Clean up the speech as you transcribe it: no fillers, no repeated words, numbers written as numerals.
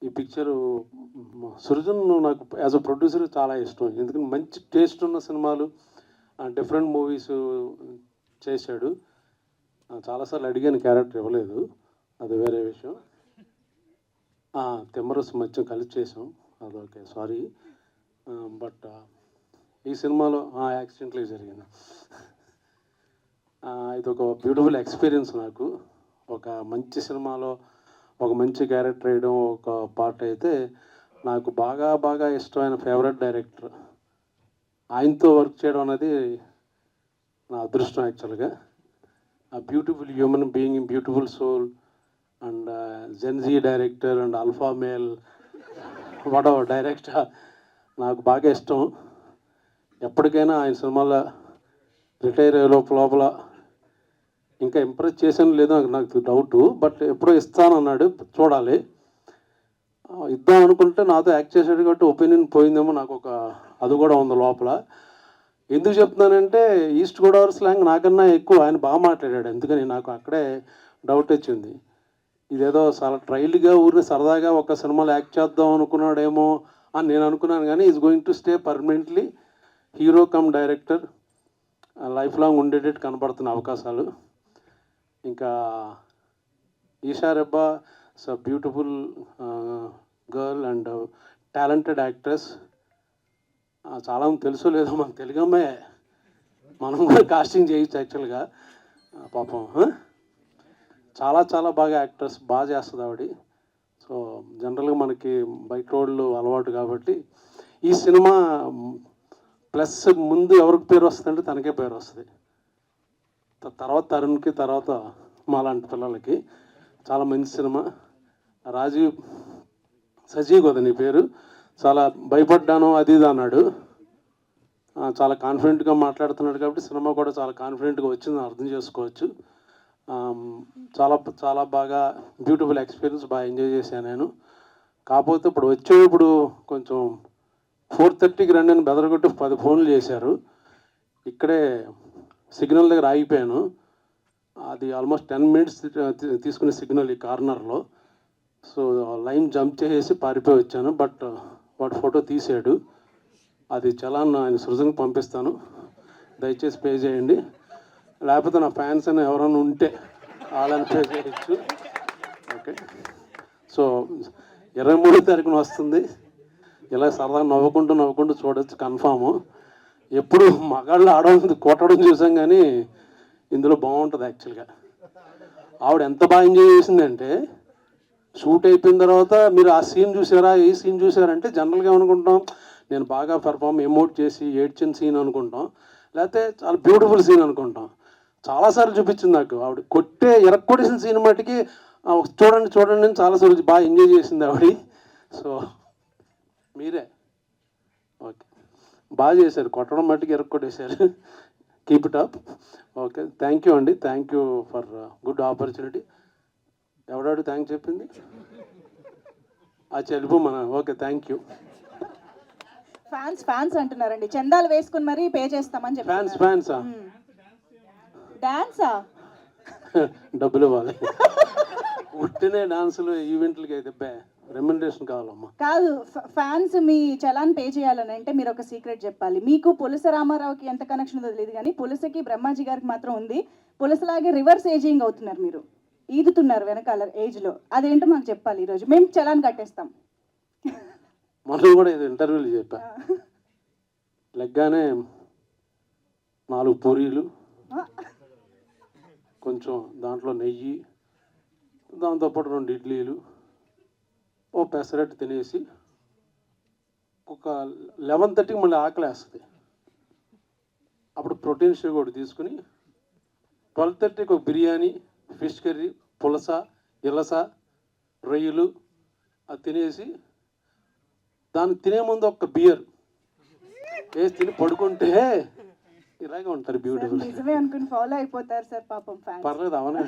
ఈ పిక్చరు సృజన్ నాకు as a producer చాలా ఇష్టం. ఎందుకంటే మంచి టేస్ట్ ఉన్న సినిమాలు, డిఫరెంట్ మూవీస్ చేశాడు. చాలాసార్లు అడిగాను, క్యారెక్టర్ ఇవ్వలేదు, అది వేరే విషయం. తిమ్మరసు మధ్య కలిసి చేసాం, అదొకే, సారీ. బట్ ఈ సినిమాలో యాక్సిడెంట్లీ జరిగింది. ఇది ఒక బ్యూటిఫుల్ ఎక్స్పీరియన్స్ నాకు. ఒక మంచి సినిమాలో ఒక మంచి క్యారెక్టర్ వేయడం ఒక పార్ట్ అయితే, నాకు బాగా బాగా ఇష్టమైన ఫేవరెట్ డైరెక్టర్, ఆయనతో వర్క్ చేయడం అనేది నా అదృష్టం యాక్చువల్గా. ఆ beautiful human being, beautiful soul, and Gen Z director and alpha male వాడెవర్ డైరెక్టర్ నాకు బాగా ఇష్టం. ఎప్పటికైనా ఆయన సినిమాలో రిటైర్ అయ్యే లోపల ఇంకా ఇంప్రెస్ చేసాను లేదో నాకు డౌటు, బట్ ఎప్పుడో ఇస్తానన్నాడు, చూడాలి. ఇద్దాం అనుకుంటే నాతో యాక్ట్ చేసాడు కాబట్టి ఒపీనియన్ పోయిందేమో, నాకు ఒక అది కూడా ఉంది లోపల. ఎందుకు చెప్తున్నానంటే, ఈస్ట్ గోదావరి స్లాంగ్ నాకన్నా ఎక్కువ ఆయన బాగా మాట్లాడాడు, అందుకని నాకు అక్కడే డౌట్ వచ్చింది. ఇదేదో చాలా ట్రైల్గా ఊరిని సరదాగా ఒక సినిమాలో యాక్ట్ చేద్దాం అనుకున్నాడేమో అని నేను అనుకున్నాను, కానీ is going to stay permanently hero cum director, life long ఉండేటట్టు కనపడుతున్న అవకాశాలు. ఇంకా Eesha Rebba is a beautiful girl and talented actress. చాలామంది తెలుసో లేదో, మన తెలుగు అమ్మాయి, మనం కూడా కాస్టింగ్ చేయొచ్చు యాక్చువల్గా. పాపం చాలా చాలా బాగా యాక్ట్రెస్, బాగా చేస్తుంది ఆవిడ. సో జనరల్గా మనకి బయట రోడ్లు అలవాటు కాబట్టి ఈ సినిమా ప్లస్ ముందు ఎవరికి పేరు వస్తుందంటే తనకే పేరు వస్తుంది, తర్వాత తరుణ్కి, తర్వాత మాలాంటి పిల్లలకి. చాలా మంచి సినిమా. రాజీవ్ సజీవ్ కదా నీ పేరు, చాలా భయపడ్డాను అది ఇది అన్నాడు. చాలా కాన్ఫిడెంట్గా మాట్లాడుతున్నాడు కాబట్టి సినిమా కూడా చాలా కాన్ఫిడెంట్గా వచ్చిందని అర్థం చేసుకోవచ్చు. చాలా చాలా బాగా బ్యూటిఫుల్ ఎక్స్పీరియన్స్, బాగా ఎంజాయ్ చేశాను నేను. కాకపోతే ఇప్పుడు వచ్చేటప్పుడు కొంచెం 4:30కి రండి అని బెదరగొట్టి 10 ఫోన్లు చేశారు. ఇక్కడే సిగ్నల్ దగ్గర ఆగిపోయాను. అది ఆల్మోస్ట్ 10 మినిట్స్ తీసుకునే సిగ్నల్ ఈ కార్నర్లో. సో లైన్ జంప్ చేసేసి పారిపోయి వచ్చాను. బట్ వాడు ఫోటో తీసాడు, అది చలాన్ ఆయన సృజన్కి పంపిస్తాను, దయచేసి పే చేయండి. లేకపోతే నా ఫ్యాన్స్ అని ఎవరైనా ఉంటే వాళ్ళని పే చేయొచ్చు. ఓకే, సో 23వ తారీఖున వస్తుంది. ఇలా సరదా నవ్వుకుంటూ చూడొచ్చు కన్ఫాము. ఎప్పుడు మగాళ్ళు ఆడడం కొట్టడం చూసాం, కానీ ఇందులో బాగుంటుంది యాక్చువల్గా. ఆవిడ ఎంత బాగా ఎంజాయ్ చేసిందంటే, షూట్ అయిపోయిన తర్వాత మీరు ఆ సీన్ చూసారా, ఏ సీన్ చూసారంటే జనరల్గా అనుకుంటాం నేను బాగా పెర్ఫామ్ ఎమోట్ చేసి ఏడ్చిన సీన్ అనుకుంటాం, లేకపోతే చాలా బ్యూటిఫుల్ సీన్ అనుకుంటాం. చాలాసార్లు చూపించింది నాకు ఆవిడ ఎరక్కొట్టేసిన సీన్ మట్టుకి చూడండి అని చాలాసార్లు బాగా ఎంజాయ్ చేసింది ఆవిడ. సో మీరే ఓకే, బాగా చేశారు, కొట్టడం మట్టుకు ఎరక్కొట్టేశారు. Keep it up. Okay, thank you అండి, thank you for good opportunity. ఎవడాడు థ్యాంక్ చెప్పింది? చెల్పు మన. Okay, thank you. ఫ్యాన్స్ అంటున్నారండి, చందాలు వేసుకుని మరీ పే చేస్తామని చెప్పి. ఫ్యాన్సా? డాన్సా? డబ్బులు ఇవ్వాలి. ఉట్టినే డాన్సులు ఈవెంట్లకి అయితే రెమ్యునరేషన్ కావాలమ్మా. కాదు, ఫ్యాన్స్ మీ చలాన్ పే చేయాలని అంటే మీరు ఒక సీక్రెట్ చెప్పాలి. మీకు పులస రామారావుకి ఎంత కనెక్షన్ ఉందో తెలియదు, కానీ పులసకి బ్రహ్మాజీ గారికి మాత్రం ఉంది. పులసలాగే రివర్స్ ఏజింగ్ అవుతున్నారు, మీరు ఈదుతున్నారు వెనకాల ఏజ్లో. అదేంటో మాకు చెప్పాలి, ఈరోజు మేము చలాన్ కట్టేస్తాం. మనం కూడా ఇది ఇంటర్వ్యూలు చెప్పా, లెగ్గానే 4 పూరీలు, కొంచెం దాంట్లో నెయ్యి, దాంతోపాటు 2 ఇడ్లీలు, ఓ పెసరట్టు తినేసి ఒక 11:30కి మళ్ళీ ఆకలి వేస్తుంది. అప్పుడు ప్రోటీన్ షేక్ ఒకటి తీసుకుని 12:30కి ఒక బిర్యానీ, ఫిష్ కర్రీ, పులస, ఇలస, రొయ్యలు అది తినేసి, దాన్ని తినే ముందు ఒక బియర్ వేసి తిని పడుకుంటే ఇలాగే ఉంటారు బ్యూటిఫుల్. నిజమే అనుకుని ఫాలో అయిపోతారు సార్, పాపం ఫ్యాన్స్. పర్లేదు, అవనే.